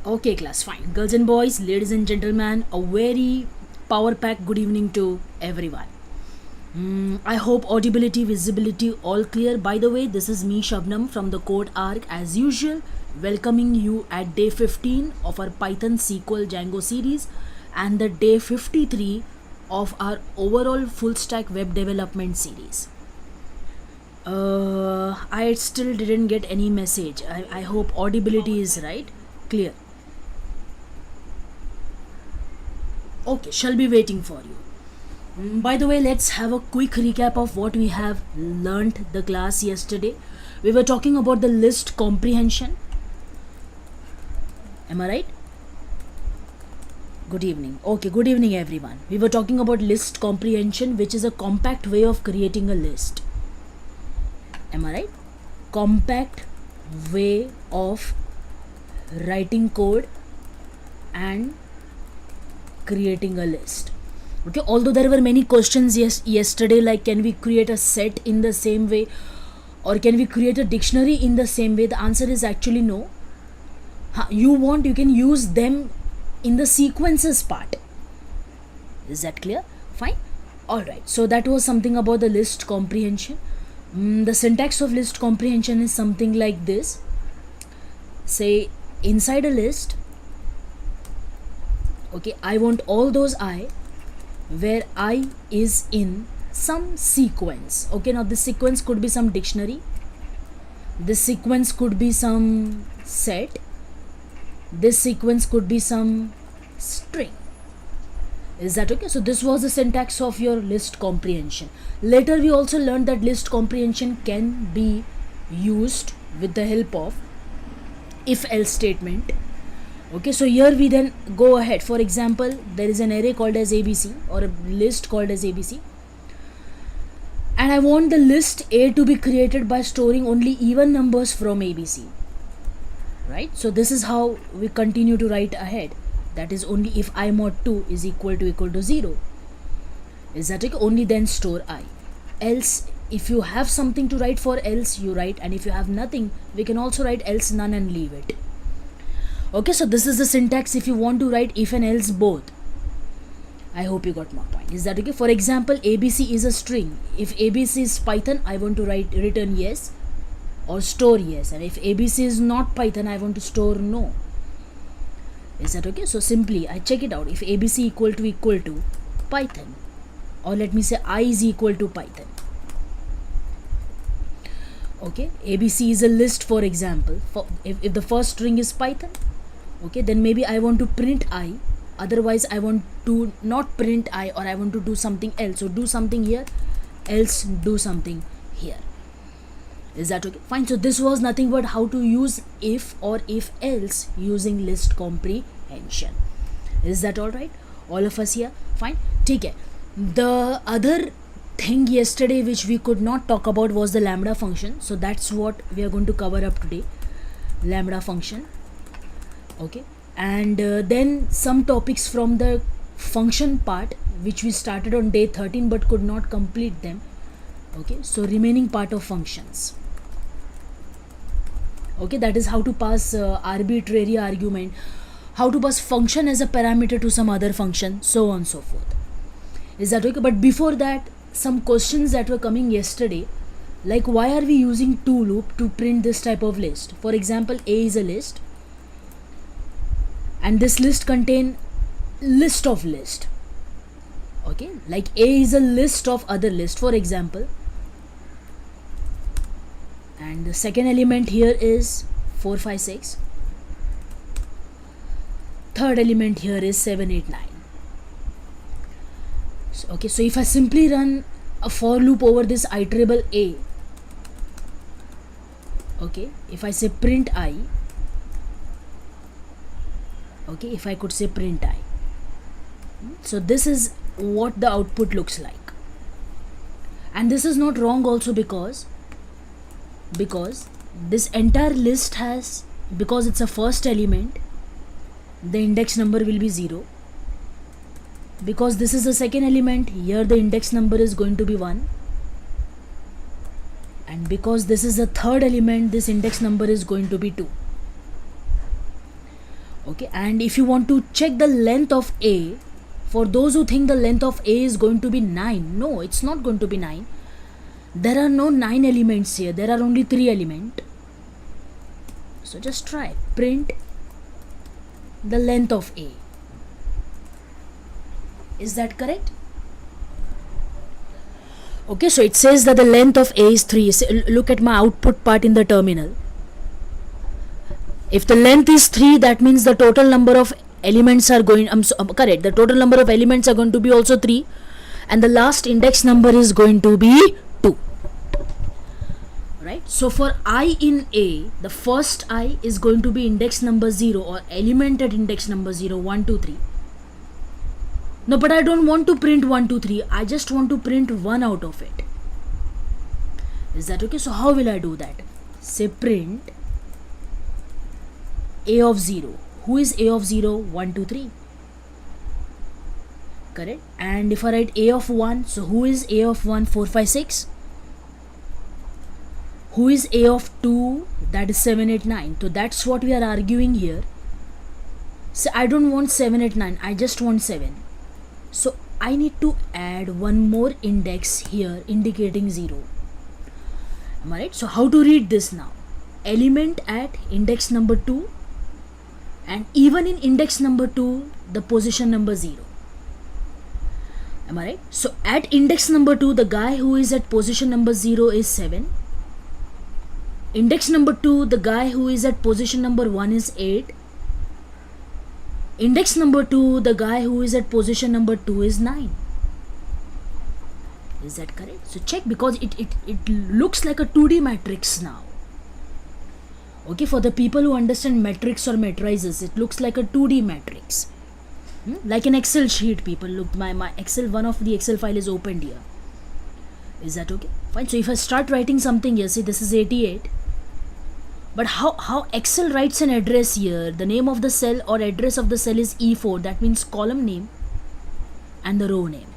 Okay, class, fine. Girls and boys, ladies and gentlemen, a very power pack good evening to everyone. I hope audibility, visibility all clear. By the way, this is me, Shabnam, from the code Ark, as usual, welcoming you at day 15 of our Python SQL Django series and the day 53 of our overall full stack web development series. I still didn't get any message. I hope audibility is right, clear. Okay, shall be waiting for you. By the way, let's have a quick recap of what we have learnt the class yesterday. We were talking about the list comprehension. Am I right? Good evening. Okay, good evening everyone. We were talking about list comprehension, which is a compact way of creating a list. Am I right? Compact way of writing code and creating a list. Okay, although there were many questions yesterday, like can we create a set in the same way or can we create a dictionary in the same way, the answer is actually no. You can use them in the sequences part. Is that clear? Fine. Alright, so that was something about the list comprehension. The syntax of list comprehension is something like this. Say inside a list, okay, I want all those I where I is in some sequence. Okay, now this sequence could be some dictionary, this sequence could be some set, this sequence could be some string. Is that okay? So this was the syntax of your list comprehension. Later we also learned that list comprehension can be used with the help of if-else statement. Okay, so here we then go ahead. For example, there is an array called as ABC or a list called as ABC, and I want the list A to be created by storing only even numbers from ABC, right? So this is how we continue to write ahead. That is only if I mod 2 is equal to 0. Is that okay? Only then store I. Else, if you have something to write for else, you write, and if you have nothing, we can also write else none and leave it. Okay, so this is the syntax if you want to write if and else both. I hope you got my point. Is that okay? For example, ABC is a string. If ABC is Python, I want to return yes or store yes, and if ABC is not Python, I want to store no. Is that okay? So simply I check it out. If ABC equal to Python, or let me say I is equal to Python. Okay, ABC is a list, for example. If the first string is Python, okay, then maybe I want to print I, otherwise I want to not print I, or I want to do something else. So do something here, else do something here. Is that okay? Fine. So this was nothing but how to use if or if else using list comprehension. Is that alright? All of us here? Fine. Take care. The other thing yesterday which we could not talk about was the lambda function. So that's what we are going to cover up today. Lambda function. Okay, and then some topics from the function part which we started on day 13 but could not complete them. Okay, so remaining part of functions. Okay, that is how to pass arbitrary argument, how to pass function as a parameter to some other function, so on and so forth. Is that okay? But before that, some questions that were coming yesterday, like why are we using to loop to print this type of list? For example, A is a list, and this list contain list of list. Okay, like A is a list of other list, for example, and the second element here is 4 5 6, third element here is 7 8 9. So, okay, so if I simply run a for loop over this iterable A, okay, if I say print I, okay, if I could say print I, so this is what the output looks like. And this is not wrong also because this entire list has, because it's a first element, the index number will be 0. Because this is the second element, here the index number is going to be 1. and because this is the third element, this index number is going to be 2. Okay, and if you want to check the length of A, for those who think the length of A is going to be 9, no, it's not going to be 9. There are no 9 elements here, there are only 3 elements. So just try, print the length of A. Is that correct? Okay, so it says that the length of A is 3. Look at my output part in the terminal. If the length is 3, that means the total number of elements are going, correct, the total number of elements are going to be also 3, and the last index number is going to be 2. Right? So for I in A, the first I is going to be index number 0 or element at index number 0, 1, 2, 3. No, but I don't want to print 1, 2, 3. I just want to print 1 out of it. Is that okay? So how will I do that? Say print A of 0. Who is A of 0? 1, 2, 3. Correct? And if I write A of 1, so who is A of 1? 4, 5, 6. Who is A of 2? That is 7, 8, 9. So that's what we are arguing here. So I don't want 7, 8, 9. I just want 7. So I need to add one more index here indicating 0. Am I right? So how to read this now? Element at index number 2, and even in index number 2 the position number 0. Am I right? So at index number 2 the guy who is at position number 0 is 7. Index number 2 the guy who is at position number 1 is 8. Index number 2 the guy who is at position number 2 is 9. Is that correct? So check, because it looks like a 2D matrix now. Okay, for the people who understand matrix or matrices, it looks like a 2D matrix. Like an Excel sheet, people. Look, my Excel, one of the Excel file is opened here. Is that okay? Fine. So if I start writing something here, see this is 88. But how Excel writes an address here, the name of the cell or address of the cell is E4. That means column name and the row name.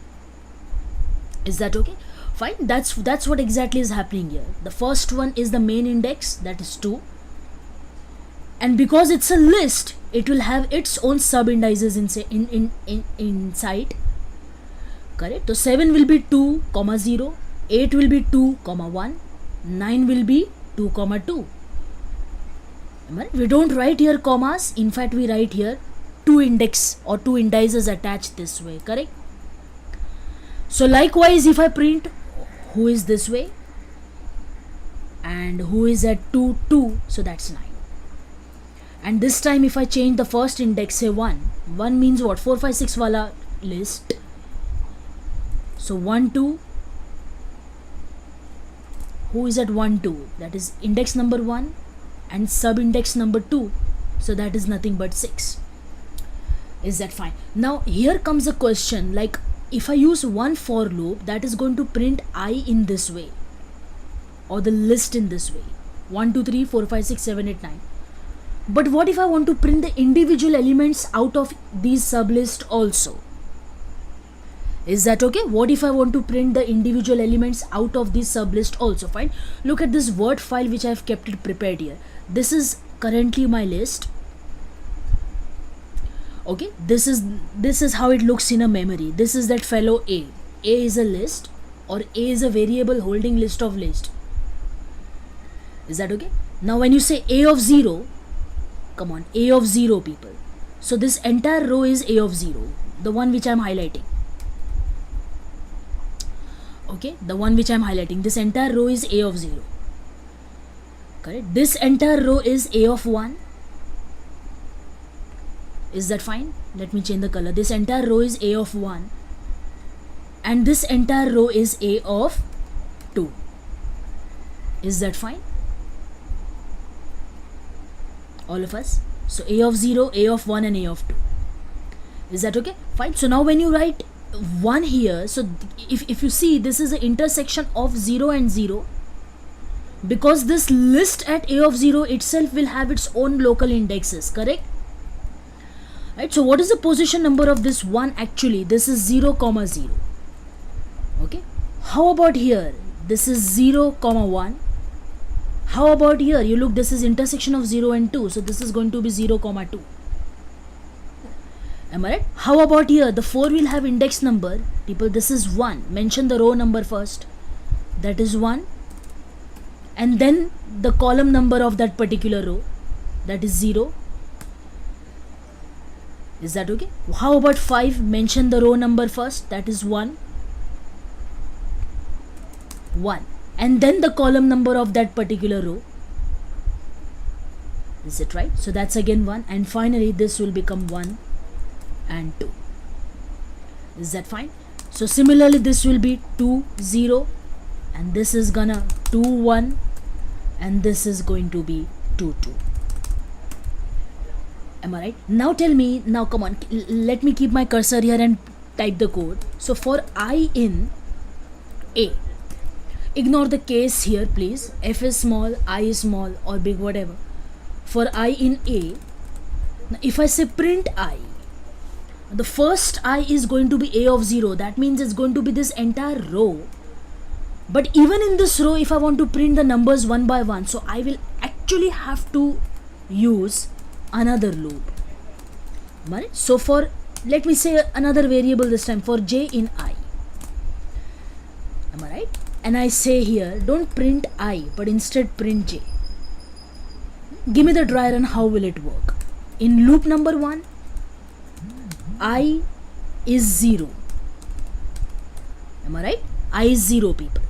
Is that okay? Fine. That's what exactly is happening here. The first one is the main index, that is 2. And because it's a list, it will have its own sub indices inside. Correct? So 7 will be 2, 0, 8 will be 2, 1, 9 will be 2, 2. We don't write here commas. In fact, we write here 2 index or 2 indices attached this way. Correct? So likewise, if I print who is this way and who is at 2, 2, so that's 9. And this time if I change the first index, say 1. 1 means what? 4, 5, 6 wala list. So 1, 2. Who is at 1, 2? That is index number 1 and sub index number 2. So that is nothing but 6. Is that fine? Now here comes a question, like if I use one for loop, that is going to print I in this way or the list in this way. 1, 2, 3, 4, 5, 6, 7, 8, 9. But what if I want to print the individual elements out of these sublist also? Is that okay? What if I want to print the individual elements out of this sublist also? Fine. Look at this Word file which I have kept it prepared here. This is currently my list. Okay, this is how it looks in a memory. This is that fellow A. A is a list, or A is a variable holding list of list. Is that okay? Now when you say A of 0, come on, A of 0 people. So this entire row is A of 0, the one which I am highlighting. Okay, the one which I am highlighting. This entire row is A of 0. Correct? This entire row is A of 1. Is that fine? Let me change the color. This entire row is A of 1. And this entire row is A of 2. Is that fine? All of us? So A of 0, A of 1 and A of 2. Is that okay? Fine. So now when you write 1 here, so if you see, this is the intersection of 0 and 0, because this list at A of 0 itself will have its own local indexes, correct? Right, so what is the position number of this 1 actually? This is 0, 0. Okay. How about here? This is 0, 1. How about here? You look, this is intersection of 0 and 2. So this is going to be 0, 2. Am I right? How about here? The 4 will have index number. People, this is 1. Mention the row number first. That is 1. And then the column number of that particular row. That is 0. Is that okay? How about 5? Mention the row number first. That is 1. 1. And then the column number of that particular row. Is it right? So that's again 1. And finally this will become 1 and 2. Is that fine? So similarly this will be 2 0 and this is gonna 2 1 and this is going to be 2 2. Am I right? Now tell me, now come on, let me keep my cursor here and type the code. So for I in A, ignore the case here please. F is small, I is small or big, whatever. For I in A, now if I say print I, the first I is going to be A of 0. That means it's going to be this entire row. But even in this row, if I want to print the numbers one by one, so I will actually have to use another loop. Right? So for, let me say another variable this time, for j in I. Am I right? And I say here, don't print I, but instead print j. Give me the dry run, how will it work? In loop number 1, I is 0. Am I right? I is 0, people.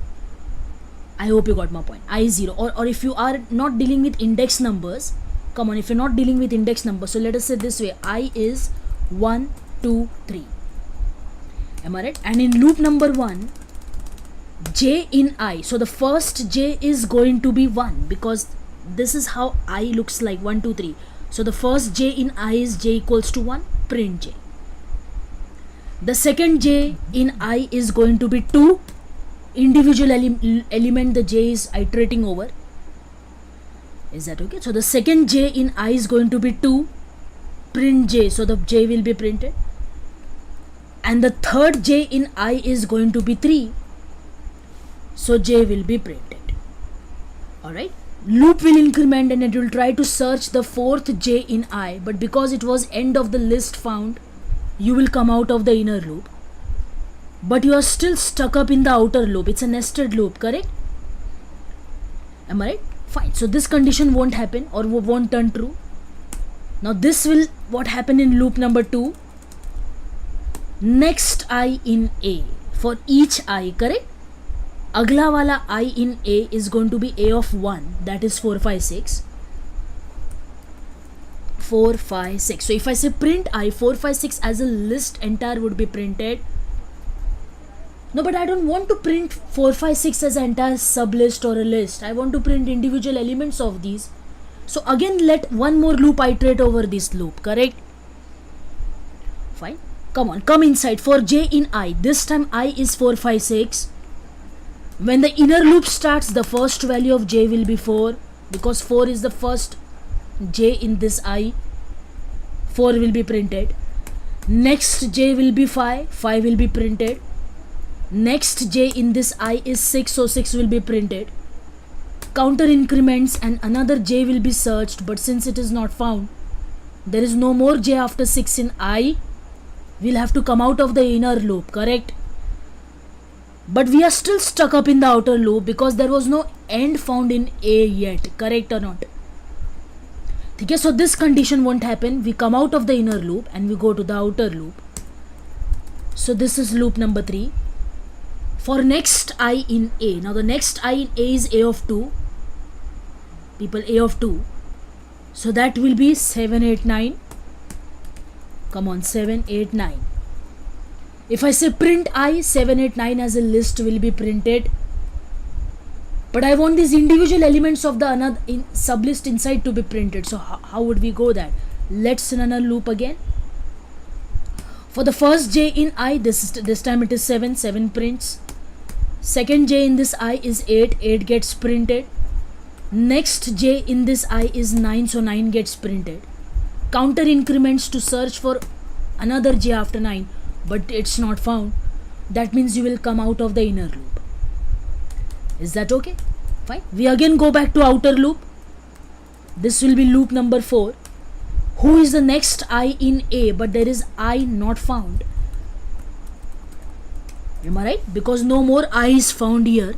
I hope you got my point. I is 0. Or if you are not dealing with index numbers, come on, if you're not dealing with index numbers, so let us say this way, I is 1, 2, 3. Am I right? And in loop number 1, j in I, so the first j is going to be 1 because this is how I looks like, 1, 2, 3. So the first j in I is j equals to 1, print j. The second j in I is going to be 2. Individual element the j is iterating over. Is that okay? So the second j in I is going to be 2. Print j. So the j will be printed. And the third j in I is going to be 3. So j will be printed. Alright. Loop will increment and it will try to search the fourth j in I. But because it was end of the list found, you will come out of the inner loop. But you are still stuck up in the outer loop. It's a nested loop, correct? Am I right? Fine. So this condition won't happen or won't turn true. Now this will what happen in loop number 2. Next I in A. For each I, correct? Agla wala I in A is going to be A of 1. That is 4, 5, 6. 4, 5, 6. So if I say print I, 4, 5, 6 as a list entire would be printed. No, but I don't want to print 4, 5, 6 as an entire sublist or a list. I want to print individual elements of these. So again, let one more loop iterate over this loop, correct? Fine. Come on, come inside. For j in I, this time I is 4, 5, 6. When the inner loop starts, the first value of j will be 4 because 4 is the first j in this I. 4 will be printed. Next j will be 5. 5 will be printed. Next j in this I is 6, so 6 will be printed. Counter increments and another j will be searched, but since it is not found, there is no more j after 6 in I. We'll have to come out of the inner loop, correct? But we are still stuck up in the outer loop because there was no end found in A yet, correct or not? Okay, so this condition won't happen. We come out of the inner loop and we go to the outer loop. So this is loop number 3. For next I in A. Now the next I in A is A of 2. People, A of 2. So that will be 7, 8, 9. Come on, 7, 8, 9. If I say print I, 7, 8, 9 as a list will be printed. But I want these individual elements of the another sublist inside to be printed. So how would we go that? Let's run a loop again. For the first j in I, this time it is 7, 7 prints. Second j in this I is 8, 8 gets printed. Next j in this I is 9, so 9 gets printed. Counter increments to search for another j after 9, but it's not found. That means you will come out of the inner loop. Is that okay? Fine. We again go back to outer loop. This will be loop number 4. who is the next I in A, but there is I not found. Am I right? Because no more I is found here.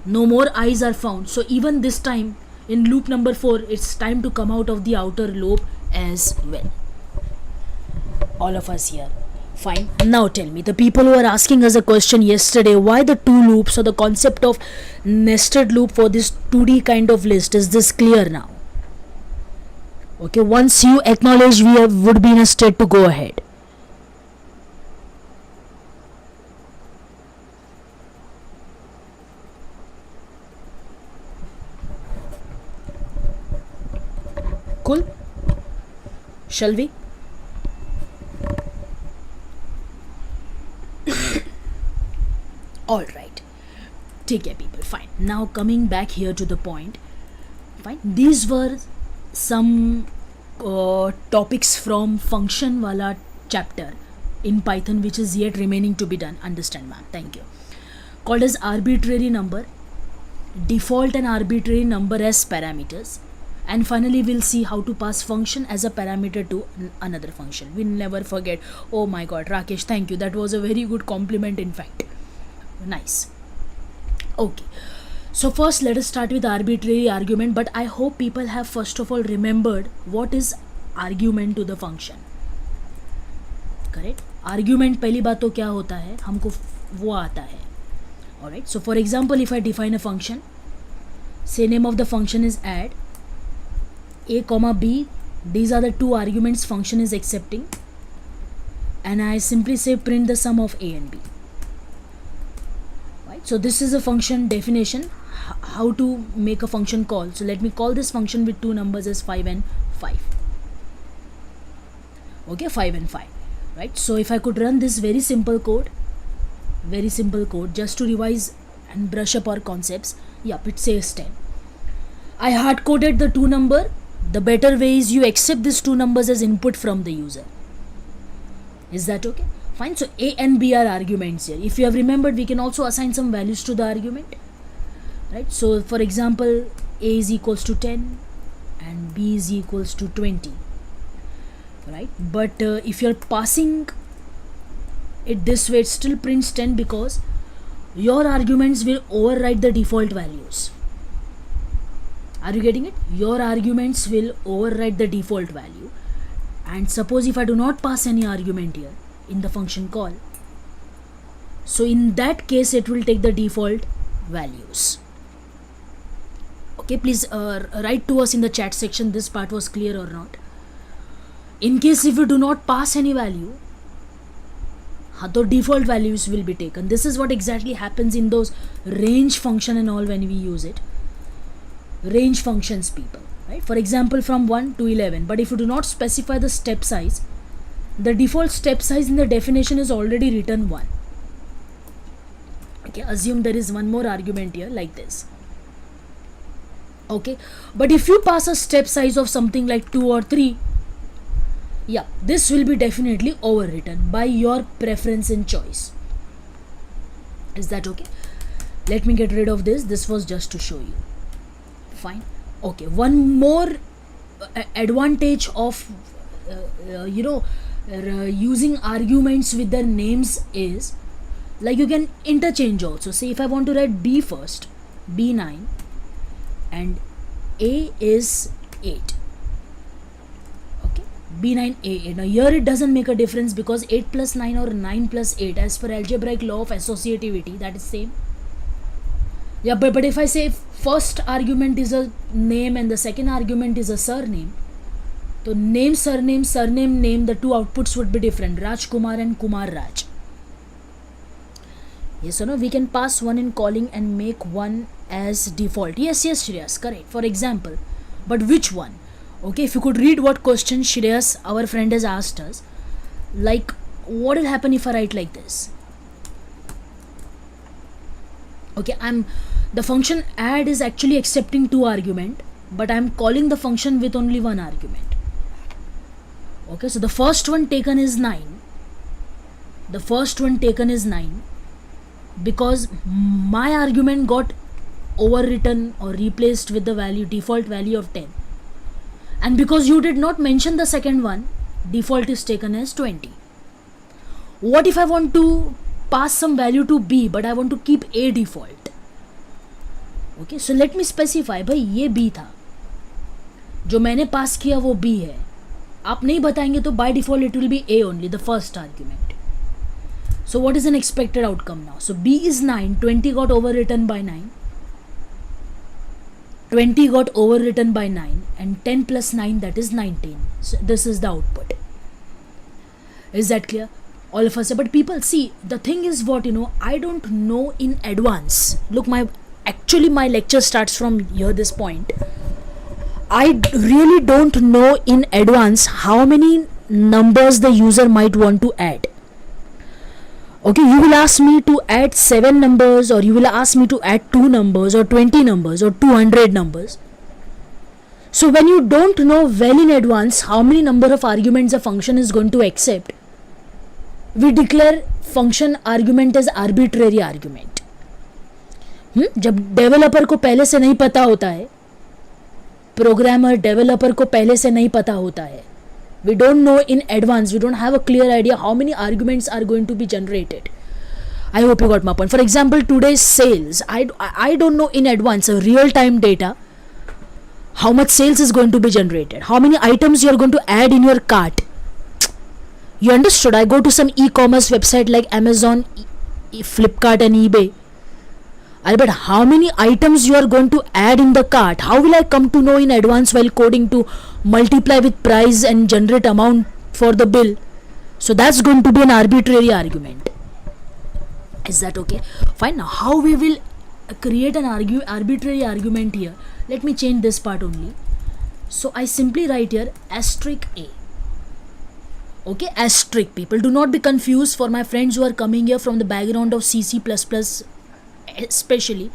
No more I's are found. So even this time in loop number 4, it's time to come out of the outer loop as well. All of us here. Fine. Now tell me, the people who are asking us a question yesterday, why the two loops or the concept of nested loop for this 2D kind of list, is this clear now? Okay, once you acknowledge, we would be in a state to go ahead. Cool? Shall we? Alright. Take care, people. Fine. Now coming back here to the point. Fine. These were some topics from function wala chapter in Python which is yet remaining to be done. Understand, ma'am? Thank you. Called as arbitrary number, default and arbitrary number as parameters, and finally we'll see how to pass function as a parameter to another function. We'll never forget. Oh my god, Rakesh, thank you. That was a very good compliment, in fact. Nice. Okay, so first let us start with arbitrary argument, but I hope people have first of all remembered what is argument to the function. Correct? Argument पहली बात तो क्या होता है, हमको वो आता है. Alright, so for example, if I define a function, say name of the function is add, a comma b, these are the two arguments function is accepting, and I simply say print the sum of a and b. Right, so this is a function definition, how to make a function call. So let me call this function with two numbers as 5 and 5. Okay, 5 and 5. Right, so if I could run this very simple code, just to revise and brush up our concepts. Yep, it says 10. I hard coded the two number. The better way is you accept these two numbers as input from the user. Is that okay? Fine. So a and b are arguments here. If you have remembered, we can also assign some values to the argument. Right. So for example, a is equals to 10 and b is equals to 20. Right. But if you're passing it this way, it still prints 10 because your arguments will override the default values. Are you getting it? Your arguments will override the default value. And suppose if I do not pass any argument here in the function call, so in that case it will take the default values. Okay, please write to us in the chat section this part was clear or not. In case if you do not pass any value, the default values will be taken. This is what exactly happens in those range function and all when we use it. Range functions, people, right? For example, from 1 to 11. But if you do not specify the step size, the default step size in the definition is already written 1. Okay, assume there is one more argument here like this. Okay, but if you pass a step size of something like 2 or 3, yeah, this will be definitely overwritten by your preference and choice. Is that okay? Let me get rid of this. This was just to show you. Fine. Okay, one more advantage of using arguments with their names is like you can interchange also. Say if I want to write b first, b9 and a is 8. Okay, b9 a8. Now here it doesn't make a difference because 8 plus 9 or 9 plus 8 as per algebraic law of associativity, that is same. Yeah, but if I say first argument is a name and the second argument is a surname, so name, surname, surname, name, the two outputs would be different. Raj Kumar and Kumar Raj. Yes or no? We can pass one in calling and make one as default. Yes, Shreyas, correct. For example, but which one? Okay, if you could read what question Shreyas, our friend, has asked us. Like, what will happen if I write like this? Okay, the function add is actually accepting two argument, but I'm calling the function with only one argument. Okay, so the first one taken is 9. The first one taken is 9 because my argument got overwritten or replaced with the value, default value of 10. and because you did not mention the second one, default is taken as 20. What if I want to pass some value to b but I want to keep a default? Okay, so let me specify, भाई ये b था, जो मैंने पास किया वो b है. आप नहीं बताएंगे तो by default it will be a only, the first argument. So what is an expected outcome now? So b is 9, 20 got overwritten by 9, 20 got overwritten by 9, and 10 plus 9, that is 19. So this is the output. Is that clear? All of us. But people, see, the thing is what, I don't know in advance. Look, my lecture starts from here, this point. I really don't know in advance how many numbers the user might want to add. Okay, you will ask me to add 7 numbers, or you will ask me to add 2 numbers, or 20 numbers, or 200 numbers. So when you don't know well in advance how many number of arguments a function is going to accept, we declare function argument as arbitrary argument. जब developer को पहले से नहीं पता होता है, programmer developer को पहले से नहीं पता होता है, we don't know in advance, we don't have a clear idea how many arguments are going to be generated. I hope you got my point. For example, today's sales, I don't know in advance a real-time data how much sales is going to be generated, how many items you are going to add in your cart. You understood? I go to some e-commerce website like Amazon, Flipkart and eBay. But how many items you are going to add in the cart? How will I come to know in advance while coding to multiply with price and generate amount for the bill? So that's going to be an arbitrary argument. Is that okay? Fine. Now how we will create an arbitrary argument here? Let me change this part only. So I simply write here asterisk a. Okay, asterisk. People, do not be confused. For my friends who are coming here from the background of C++, especially,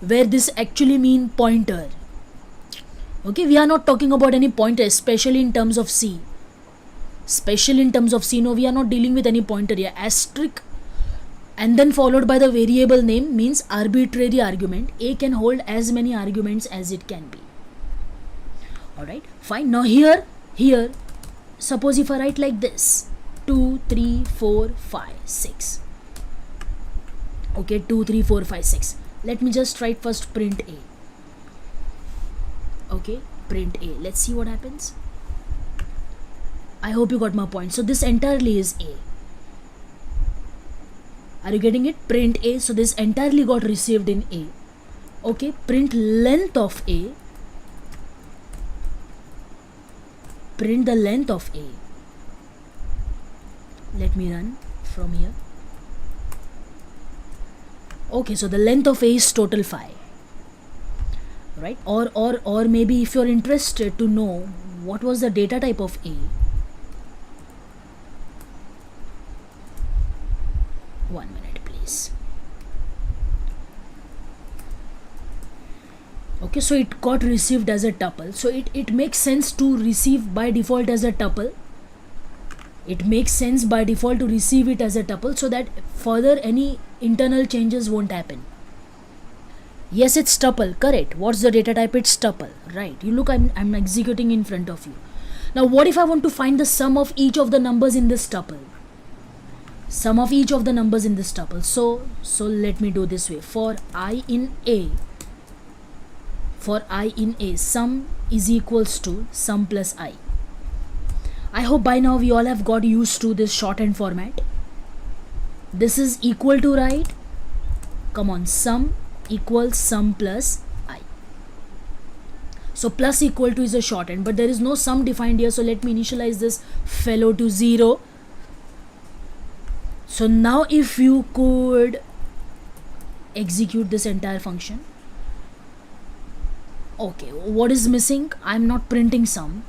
where this actually mean pointer. Okay, we are not talking about any pointer, especially in terms of C. Especially in terms of C, no, we are not dealing with any pointer here. Asterisk and then followed by the variable name means arbitrary argument. A can hold as many arguments as it can be. Alright, fine. Now here, suppose if I write like this, 2, 3, 4, 5, 6. Okay, 2, 3, 4, 5, 6. Let me just write first print A. Okay, print A. Let's see what happens. I hope you got my point. So this entirely is A. Are you getting it? Print A. So this entirely got received in A. Okay, print length of A. Print the length of A. Let me run from here. Okay, so the length of A is total 5. Right? Or maybe if you're interested to know what was the data type of A. 1 minute, please. Okay, so it got received as a tuple. So it makes sense to receive by default as a tuple. It makes sense by default to receive it as a tuple so that further any internal changes won't happen. Yes, it's tuple, correct. What's the data type? It's tuple, right? You look, I'm executing in front of you. Now what if I want to find the sum of each of the numbers in this tuple? Sum of each of the numbers in this tuple. So let me do this way. For I in A, sum is equals to sum plus I. I hope by now we all have got used to this shorthand format. This is equal to, right? Come on, sum equals sum plus I. So plus equal to is a shorthand, but there is no sum defined here. So let me initialize this fellow to 0. So now if you could execute this entire function. Okay, what is missing? I'm not printing sum.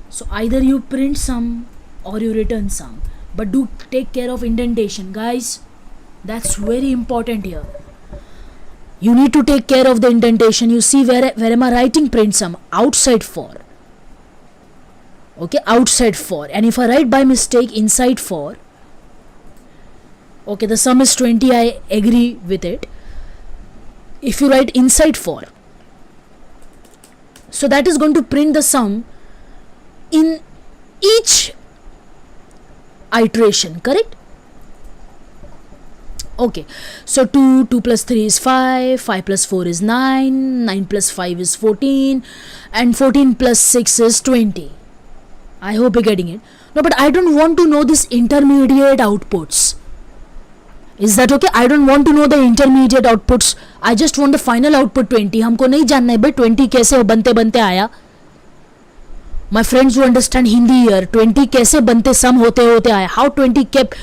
So either you print sum or you return sum. But do take care of indentation, guys. That's very important here. You need to take care of the indentation. You see where am I writing print sum? Outside for. Okay, outside for. And if I write by mistake inside for, okay, the sum is 20, I agree with it. If you write inside for, So that is going to print the sum in each iteration, correct? Okay, so 2 plus 3 is 5, 5 plus 4 is 9, 9 plus 5 is 14, and 14 plus 6 is 20. I hope you're getting it. No, but I don't want to know this intermediate outputs. Is that okay? I don't want to know the intermediate outputs. I just want the final output 20. हमको नहीं जानना है भाई 20 कैसे बनते बनते आया. My friends who understand Hindi here, 20 कैसे बनते sum होते होते आया. How 20 kept,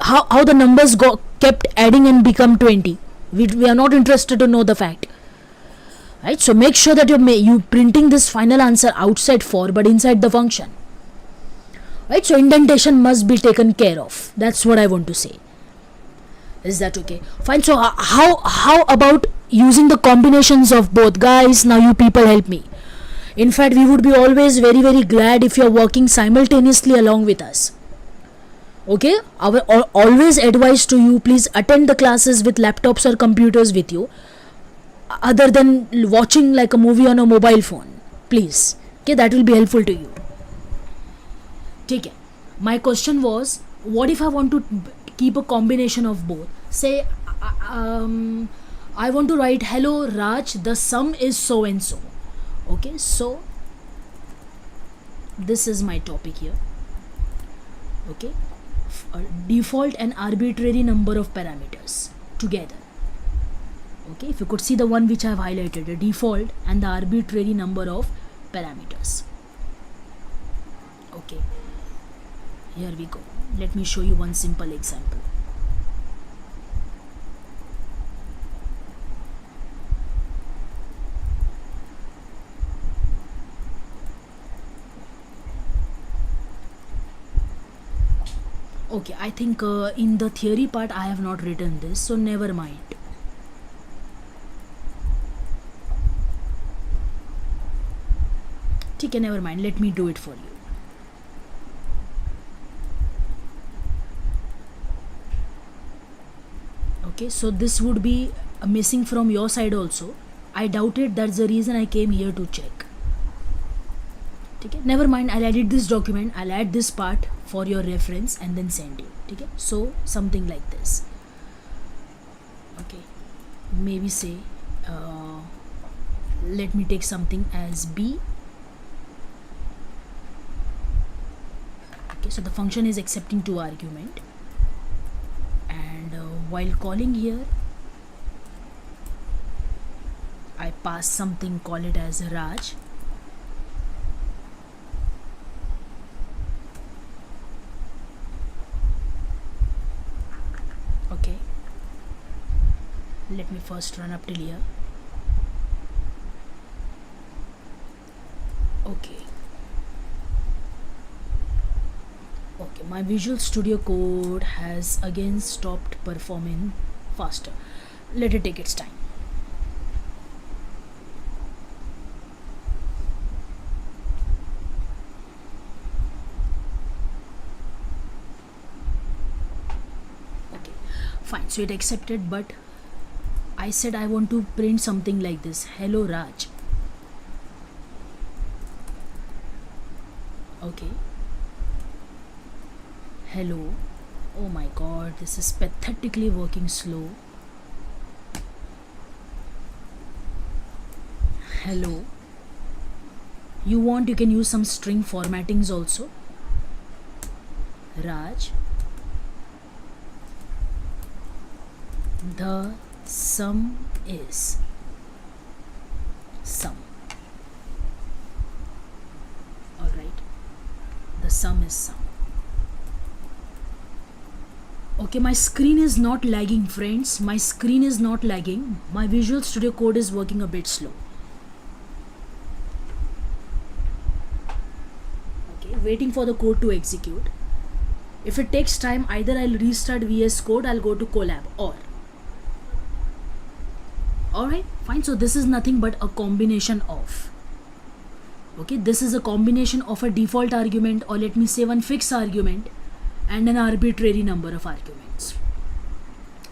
how the numbers kept adding and become 20. We are not interested to know the fact. Right? So make sure that you printing this final answer outside for, but inside the function. Right? So indentation must be taken care of. That's what I want to say. Is that okay? Fine. So how about using the combinations of both? Guys, now you people help me. In fact, we would be always very, very glad if you're working simultaneously along with us. Okay? Our always advice to you, please attend the classes with laptops or computers with you, other than watching like a movie on a mobile phone. Please. Okay, that will be helpful to you. Okay. My question was, what if I want to keep a combination of both? Say, I want to write, hello Raj, the sum is so and so. Okay, so this is my topic here. Okay, default and arbitrary number of parameters together. Okay, if you could see the one which I have highlighted, the default and the arbitrary number of parameters. Okay, here we go. Let me show you one simple example. Okay, I think in the theory part I have not written this, so never mind. Okay, never mind. Let me do it for you. Okay, so this would be missing from your side also. I doubted, that's the reason I came here to check. Okay, never mind, I'll edit this document, I'll add this part for your reference and then send you. Okay, so something like this. Okay, maybe say let me take something as b. Okay, so the function is accepting 2 argument, and while calling here I pass something, call it as Raj. Okay, let me first run up till here. Okay, my Visual Studio Code has again stopped performing faster. Let it take its time. Okay, fine, so it accepted, but I said I want to print something like this, hello Raj. Okay, hello. Oh my god, this is pathetically working slow. Hello. You want, you can use some string formattings also. Raj, the sum is sum. Alright, the sum is sum. Okay, my screen is not lagging, friends. My screen is not lagging. My Visual Studio Code is working a bit slow. Okay, waiting for the code to execute. If it takes time, either I'll restart VS Code, I'll go to Colab, or. Alright, fine. So this is nothing but a combination of. Okay, this is a combination of a default argument, or let me say one fixed argument, and an arbitrary number of arguments.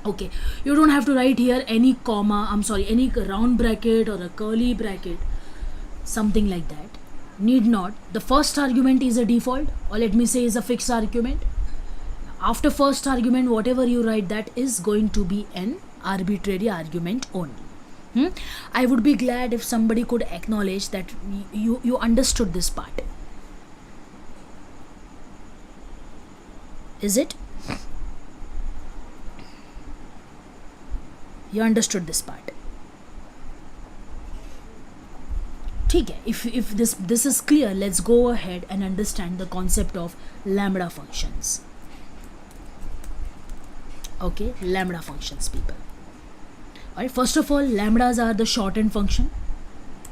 Okay, you don't have to write here any comma, any round bracket or a curly bracket. something like that. Need not. The first argument is a default, or let me say is a fixed argument. After first argument, whatever you write, that is going to be an arbitrary argument only. I would be glad if somebody could acknowledge that you understood this part. Is it? You understood this part? ठीक है. If this is clear, let's go ahead and understand the concept of lambda functions. Okay, lambda functions, people. Alright, first of all, lambdas are the shortened function.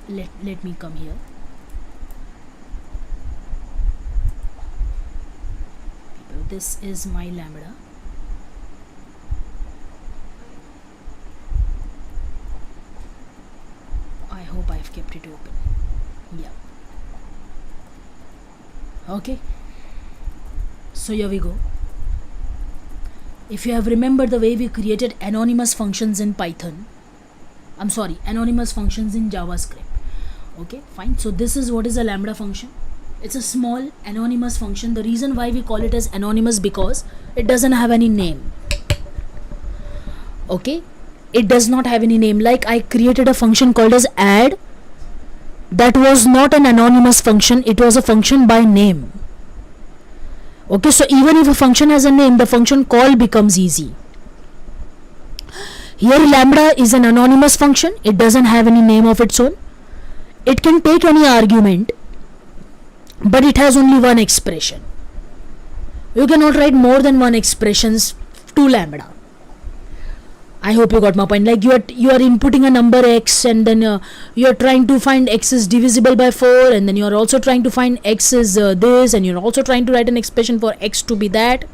Let me come here. People, this is my lambda. I hope I've kept it open. Yeah. Okay. So here we go. If you have remembered the way we created anonymous functions in Python, anonymous functions in JavaScript. Okay, fine. So this is what is a lambda function. It's a small anonymous function. The reason why we call it as anonymous because it doesn't have any name. Okay, it does not have any name. Like I created a function called as add. That was not an anonymous function. It was a function by name. Okay, so even if a function has a name, the function call becomes easy. Here lambda is an anonymous function. It doesn't have any name of its own. It can take any argument, but it has only one expression. You cannot write more than one expressions to lambda. I hope you got my point. Like you are inputting a number x, and then you are trying to find x is divisible by 4, and then you are also trying to find x is this, and you are also trying to write an expression for x to be that.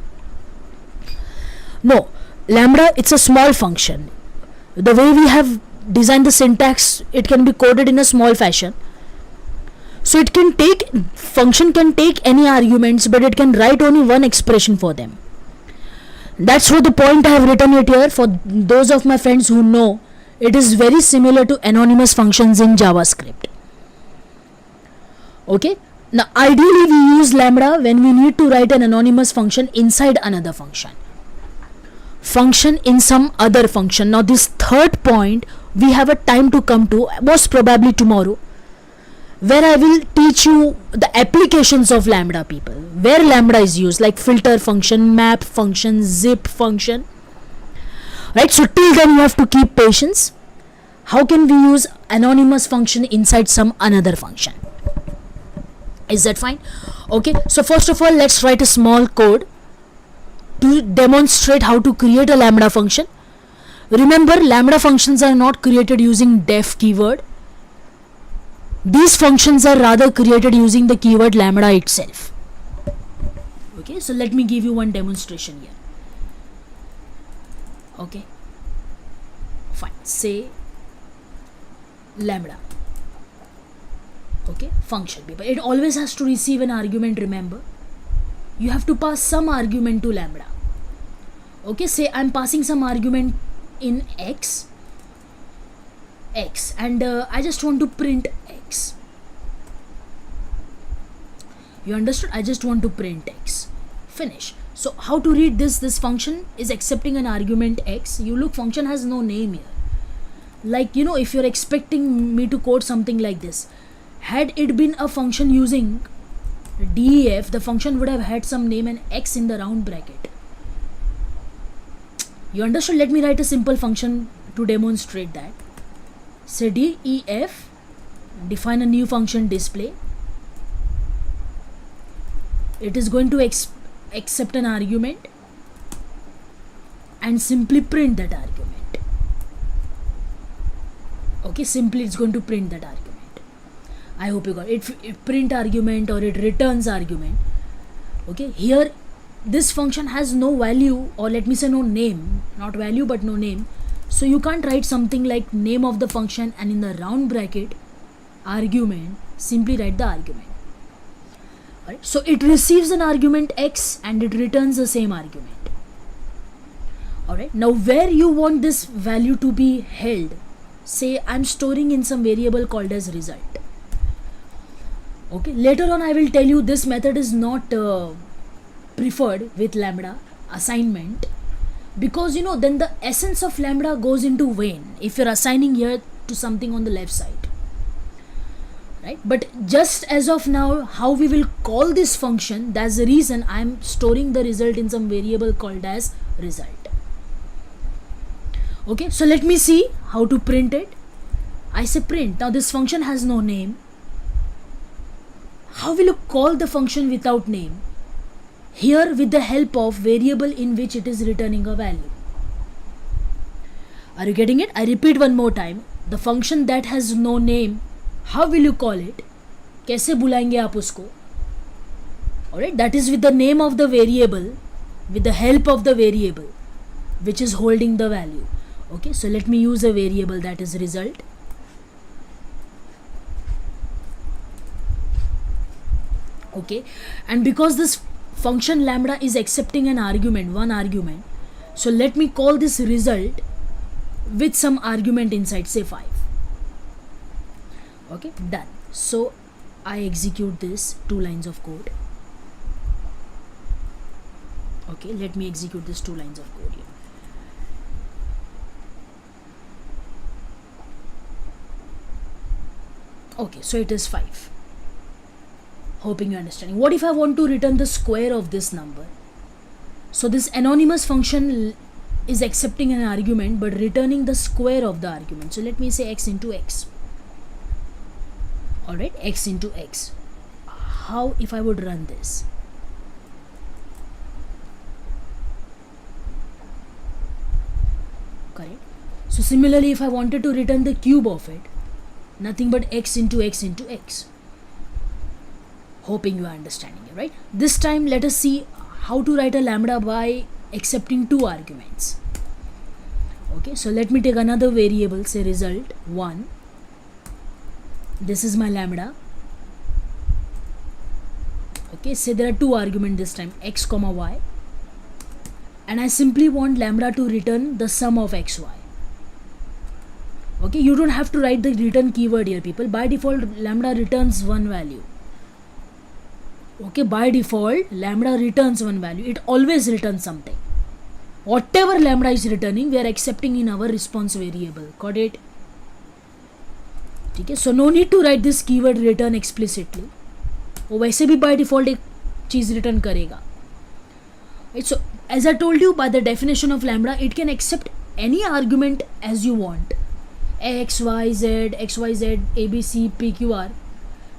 No, lambda, it's a small function. The way we have designed the syntax, it can be coded in a small fashion. So function can take any arguments, but it can write only one expression for them. That's what the point I have written it here. For those of my friends who know, it is very similar to anonymous functions in JavaScript. Okay, now ideally we use lambda when we need to write an anonymous function inside another function in some other function. Now this third point we have a time to come to, most probably tomorrow, where I will teach you the applications of lambda, people, where lambda is used, like filter function, map function, zip function, right? So till then you have to keep patience. How can we use anonymous function inside some another function? Is that fine? Okay, so first of all, let's write a small code to demonstrate how to create a lambda function. Remember, lambda functions are not created using def keyword. These functions are rather created using the keyword lambda itself. Okay, so let me give you one demonstration here. Okay, fine. Say lambda. Okay, function, people. It always has to receive an argument. Remember, you have to pass some argument to lambda. Okay, say I'm passing some argument in x, and I just want to print x. You understood? I just want to print x. Finish. So how to read this? This function is accepting an argument x. You look, function has no name here. Like, you know, if you're expecting me to code something like this, had it been a function using def, the function would have had some name and x in the round bracket. You understood? Let me write a simple function to demonstrate that. Say def, define a new function display. It is going to accept an argument and simply print that argument. Okay, simply it's going to print that argument. I hope you got it. It print argument or it returns argument. Okay, here this function has no value, or let me say no name, not value but no name. So you can't write something like name of the function and in the round bracket argument simply write the argument. Alright, so it receives an argument x and it returns the same argument. Alright, now where you want this value to be held, say I'm storing in some variable called as result. Okay, later on I will tell you this method is not preferred with lambda assignment, because then the essence of lambda goes into vain if you're assigning here to something on the left side, right? But just as of now, how we will call this function, that's the reason I'm storing the result in some variable called as result. Okay, so let me see how to print it. I say print. Now this function has no name. How will you call the function without name? Here, with the help of variable in which it is returning a value. Are you getting it? I repeat one more time. The function that has no name, how will you call it? कैसे बुलाएंगे आप उसको? Alright, that is with the name of the variable, with the help of the variable which is holding the value. Okay, so let me use a variable that is result. Okay, and because this function lambda is accepting an argument, one argument, so let me call this result with some argument inside, say 5. Okay, done. So I execute this 2 lines of code. Okay, let me execute this 2 lines of code here. Okay, so it is 5. Hoping you're understanding. What if I want to return the square of this number? So this anonymous function is accepting an argument but returning the square of the argument. So let me say x into x. Alright, x into x. How if I would run this? Correct. So similarly, if I wanted to return the cube of it, nothing but x into x into x. Hoping you are understanding it, right? This time let us see how to write a lambda by accepting 2 arguments. Okay, so let me take another variable, say result 1. This is my lambda. Okay, say there are 2 arguments this time, x comma y, and I simply want lambda to return the sum of xy. Okay, you don't have to write the return keyword here, people. By default, lambda returns one value. Okay, by default, lambda returns one value. It always returns something. Whatever lambda is returning, we are accepting in our response variable. Got it? Okay, so no need to write this keyword return explicitly. वो वैसे भी by default एक चीज return करेगा. Right, so as I told you, by the definition of lambda, it can accept any argument as you want. X, Y, Z, XYZ, ABC, PQR.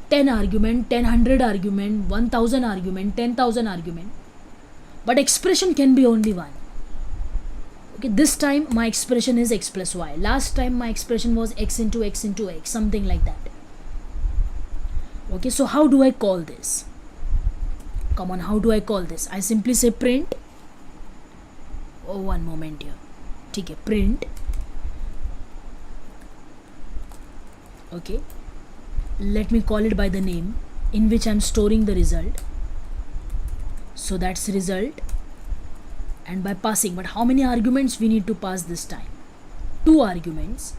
10 argument, 100 argument, 1000 argument, 10,000 argument. But expression can be only one. Okay, this time my expression is x plus y. Last time my expression was x into x into x, something like that. Okay, so how do I call this? Come on, how do I call this? I simply say print. Oh, one moment here. Okay, print. Okay, let me call it by the name in which I'm storing the result. So that's result, and by passing, but how many arguments we need to pass this time? 2 arguments,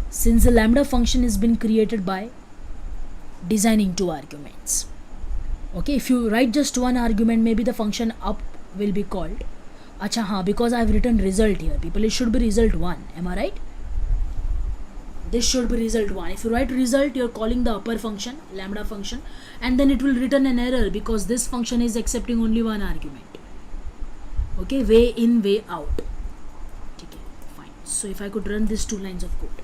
since the lambda function has been created by designing 2 arguments. Okay, if you write just 1 argument, maybe the function up will be called. Acha ha, because I've written result here, people, it should be result 1. Am I right? This should be result 1. If you write result, you're calling the upper function, lambda function, and then it will return an error because this function is accepting only 1 argument. Okay, way in, way out. Okay, fine. So if I could run these 2 lines of code.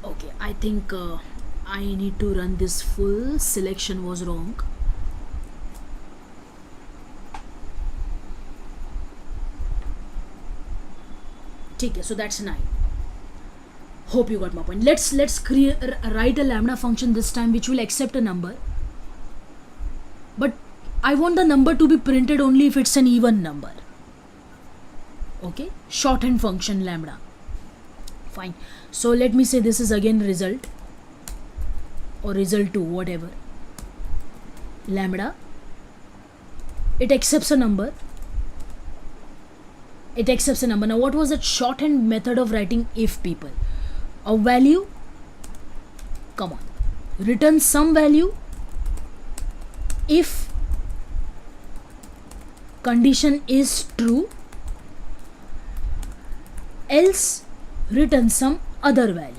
Okay, I think I need to run this full. Selection was wrong. Okay, so that's 9. Hope you got my point. Let's write a lambda function this time which will accept a number, but I want the number to be printed only if it's an even number. Okay, shorthand function lambda. Fine. So let me say this is again result or result 2, whatever. Lambda. It accepts a number. It accepts a number. Now what was that shorthand method of writing if, people? A value come on, return some value if condition is true, else return some other value.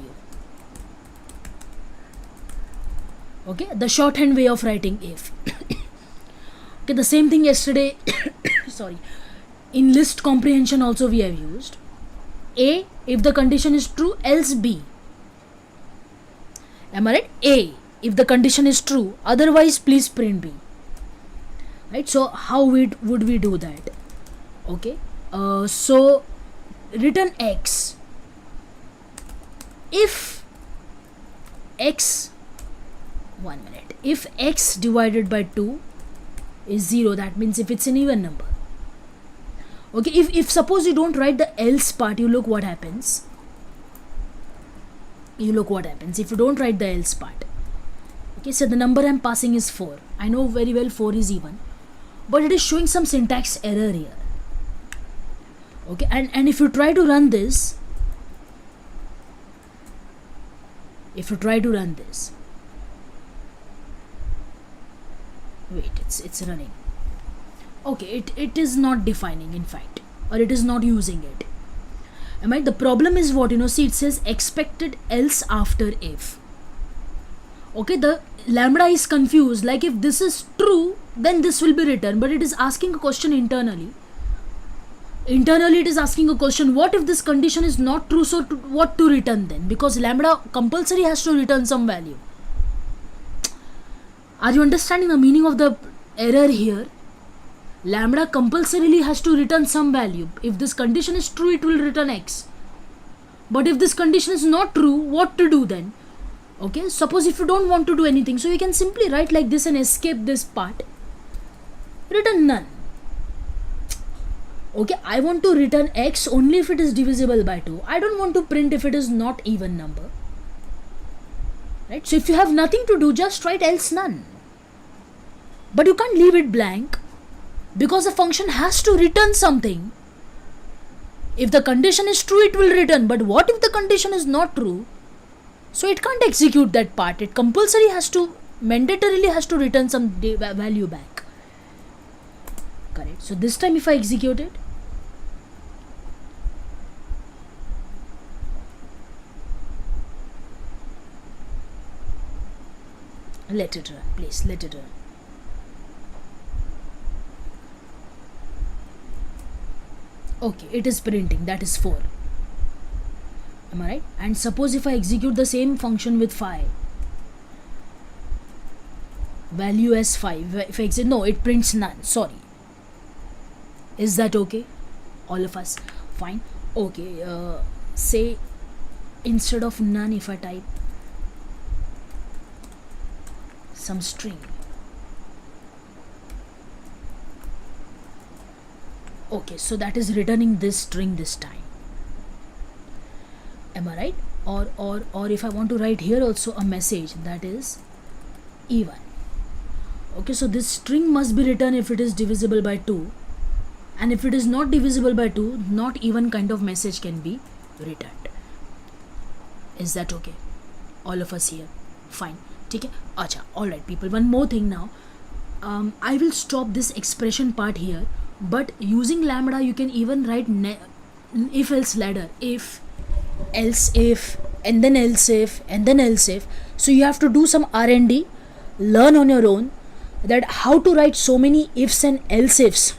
Okay, the shorthand way of writing if. Okay, the same thing yesterday sorry, in list comprehension also we have used. A if the condition is true, else B. Am I right? A if the condition is true, otherwise please print B. Right, so how would we do that? Okay, so return X if X, one minute, if X divided by 2 is 0, that means if it's an even number. Okay, if suppose you don't write the else part, you look what happens. If you don't write the else part. Okay, so the number I'm passing is 4. I know very well 4 is even, but it is showing some syntax error here. Okay, and if you try to run this, wait, it's running. Okay, it is not defining, in fact, or it is not using it. Am I? The problem is what, see, it says expected else after if. Okay, the lambda is confused, like if this is true, then this will be returned, but it is asking a question internally. Internally it is asking a question, what if this condition is not true, so what to return then? Because lambda compulsory has to return some value. Are you understanding the meaning of the error here? Lambda compulsorily has to return some value. If this condition is true, it will return X. But if this condition is not true, what to do then? Okay, suppose if you don't want to do anything, so you can simply write like this and escape this part. Return none. Okay, I want to return X only if it is divisible by 2. I don't want to print if it is not even number. Right? So if you have nothing to do, just write else none. But you can't leave it blank, because the function has to return something. If the condition is true, it will return. But what if the condition is not true? So it can't execute that part. It mandatorily has to return some value back. Correct. So this time if I execute it, let it run, please, let it run. Okay, it is printing, that is 4. Am I right? And suppose if I execute the same function with 5, value as 5, if I execute, no, it prints none, sorry. Is that okay? All of us? Fine. Okay, say instead of none, if I type some string. Okay, so that is returning this string this time. Am I right? Or if I want to write here also a message that is even. Okay, so this string must be written if it is divisible by 2, and if it is not divisible by 2, not even kind of message can be returned. Is that okay? All of us here? Fine. Okay? Acha. Alright people, one more thing now. I will stop this expression part here, but using lambda you can even write if else ladder, if, else if, and then else if, and then else if. So you have to do some R&D, learn on your own that how to write so many ifs and else ifs,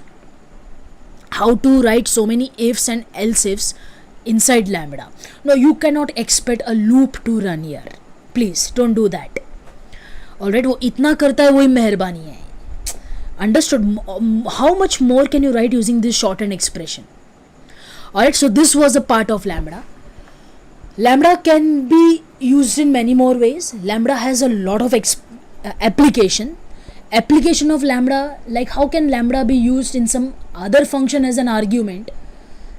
inside lambda. No, you cannot expect a loop to run here. Please don't do that. Alright, वो इतना करता है वही मेहरबानी है. Understood? How much more can you write using this shortened expression? Alright, so this was a part of lambda. Lambda can be used in many more ways. Lambda has a lot of application of lambda, like how can lambda be used in some other function as an argument,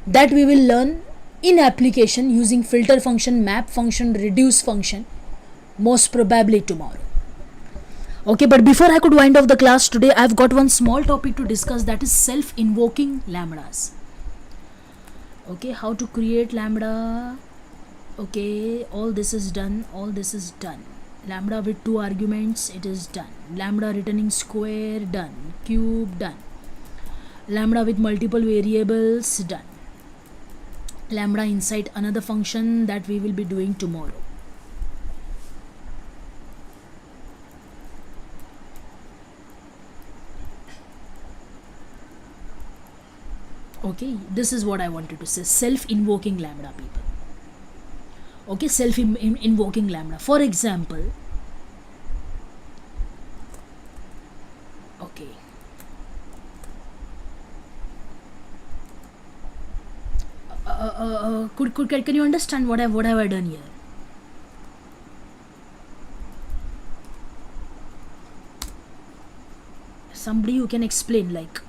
that we will learn in application using filter function, map function, reduce function, most probably tomorrow. Okay, but before I could wind off the class today, I've got one small topic to discuss, that is self-invoking lambdas. Okay, how to create lambda. Okay, all this is done. Lambda with 2 arguments, it is done. Lambda returning square, done. Cube, done. Lambda with multiple variables, done. Lambda inside another function that we will be doing tomorrow. Okay, this is what I wanted to say. Self-invoking lambda, people. Okay, self-invoking lambda. For example, okay, can you understand what have I done here? Somebody who can explain, like,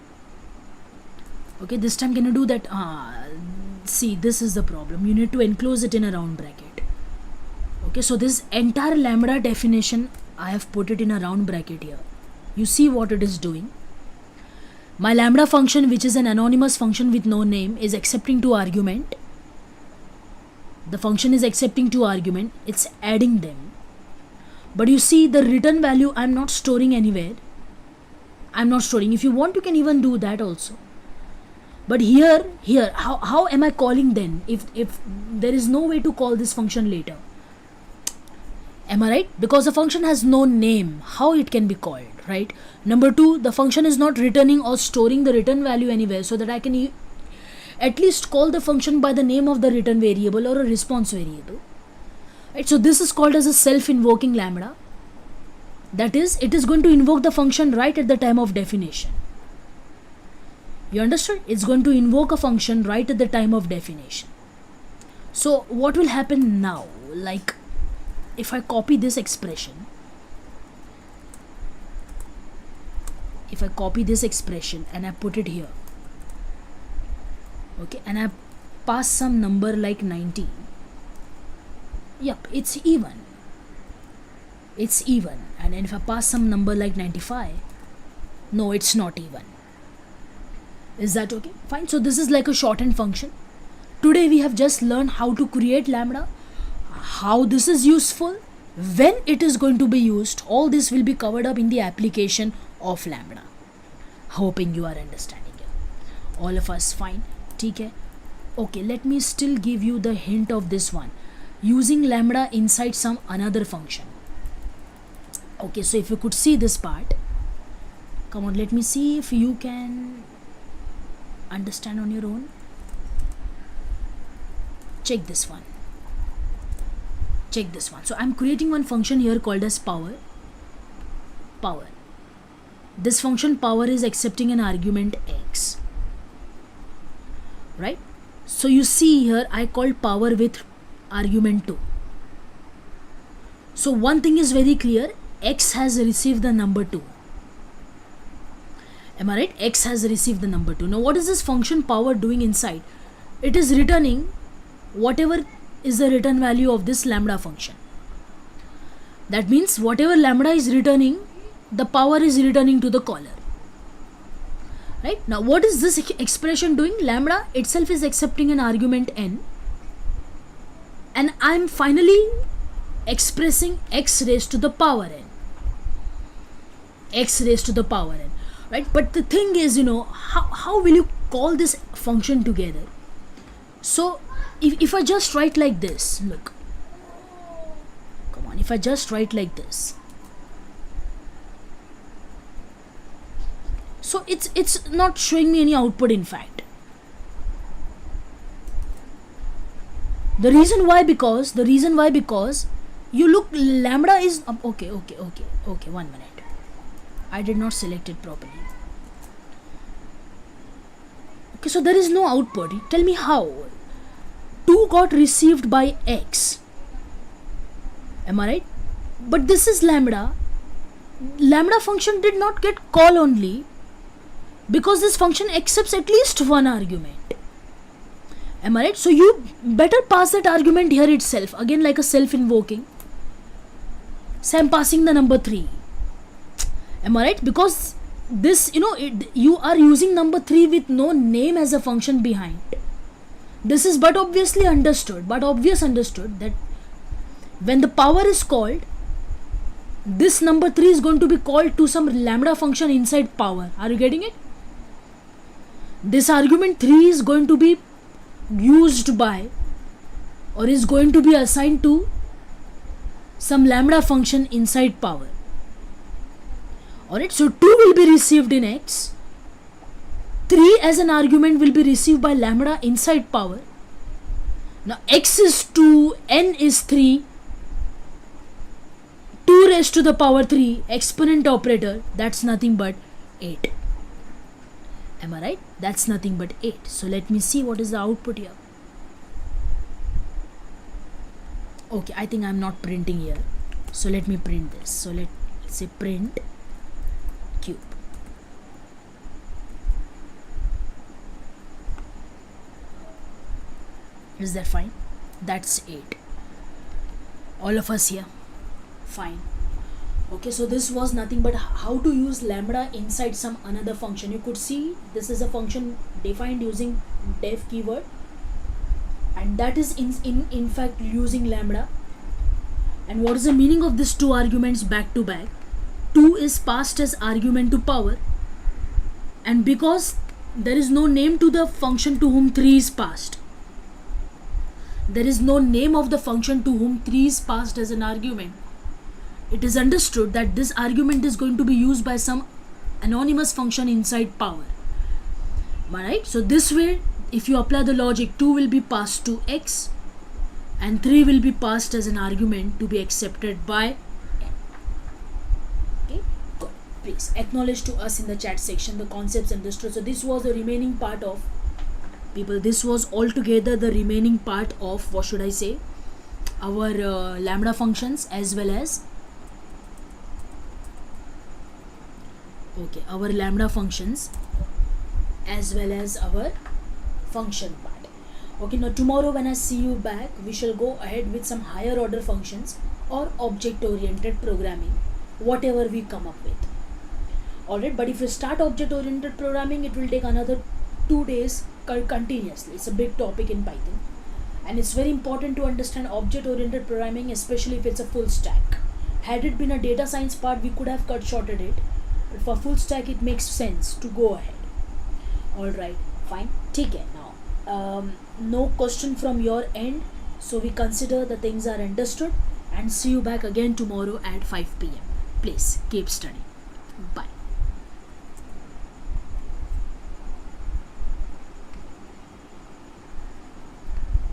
okay, this time can you do that? See, this is the problem. You need to enclose it in a round bracket. Okay, so this entire lambda definition, I have put it in a round bracket here. You see what it is doing? My lambda function, which is an anonymous function with no name, is accepting 2 argument. The function is accepting 2 argument. It's adding them. But you see the return value I'm not storing anywhere. I'm not storing. If you want, you can even do that also. But here, how am I calling then if there is no way to call this function later? Am I right? Because the function has no name, how it can be called, right? Number 2, the function is not returning or storing the return value anywhere, so that I can at least call the function by the name of the return variable or a response variable. Right? So this is called as a self-invoking lambda. That is, it is going to invoke the function right at the time of definition. You understood? It's going to invoke a function right at the time of definition. So what will happen now? Like, if I copy this expression, and I put it here, okay, and I pass some number like 90, yep, it's even. And if I pass some number like 95, no, it's not even. Is that okay? Fine. So this is like a shortened function. Today we have just learned how to create lambda, how this is useful, when it is going to be used. All this will be covered up in the application of lambda. Hoping you are understanding it. All of us fine. Okay. Okay, let me still give you the hint of this one. Using lambda inside some another function. Okay, so if you could see this part, come on, let me see if you can understand on your own. Check this one. So I'm creating one function here called as power. This function power is accepting an argument x, right? So you see here I called power with argument 2. So one thing is very clear, x has received the number 2. Am I right? X has received the number 2. Now what is this function power doing inside? It is returning whatever is the return value of this lambda function. That means whatever lambda is returning, the power is returning to the caller. Right? Now what is this expression doing? Lambda itself is accepting an argument n, and I'm finally expressing x raised to the power n. Right? But the thing is, how will you call this function together? So if I just write like this, look, come on, if I just write like this, so it's not showing me any output. In fact, the reason why because you look, lambda is okay, 1 minute, I did not select it properly. Okay, so there is no output. Tell me how 2 got received by x. Am I right? But this is lambda function did not get call only because this function accepts at least 1 argument. Am I right? So you better pass that argument here itself, again like a self-invoking. So I'm passing the number 3. Am I right? Because this, you are using number 3 with no name as a function behind. This is but obvious understood that when the power is called, this number 3 is going to be called to some lambda function inside power. Are you getting it? This argument 3 is going to be used by, or is going to be assigned to some lambda function inside power. Alright, so 2 will be received in x, 3 as an argument will be received by lambda inside power. Now x is 2, n is 3, 2 raised to the power 3, exponent operator, that's nothing but 8. Am I right? That's nothing but 8. So let me see what is the output here. Okay, I think I'm not printing here. So let me print this. So let's say print cube. Is that fine? That's 8. All of us here. Fine. Okay, so this was nothing but how to use lambda inside some another function. You could see this is a function defined using def keyword, and that is in fact using lambda. And what is the meaning of these two arguments back to back? 2 is passed as argument to power, and because there is no name to the function to whom 3 is passed, there is no name of the function to whom 3 is passed as an argument, it is understood that this argument is going to be used by some anonymous function inside power. Alright, so this way if you apply the logic, 2 will be passed to x and 3 will be passed as an argument to be accepted by n. Okay, good. Please acknowledge to us in the chat section the concepts understood. So this was the remaining part of, people, this was altogether the remaining part of, what should I say, our lambda functions as well as our lambda functions as well as our function part. Okay, now tomorrow when I see you back, we shall go ahead with some higher order functions or object oriented programming, whatever we come up with. Alright, but if you start object oriented programming, it will take another 2 days continuously. It's a big topic in Python, and it's very important to understand object oriented programming, especially if it's a full stack. Had it been a data science part, we could have cut shorted it, but for full stack it makes sense to go ahead. Alright, fine, take it now. No question from your end, so we consider the things are understood, and see you back again tomorrow at 5 p.m. Please keep studying. Bye.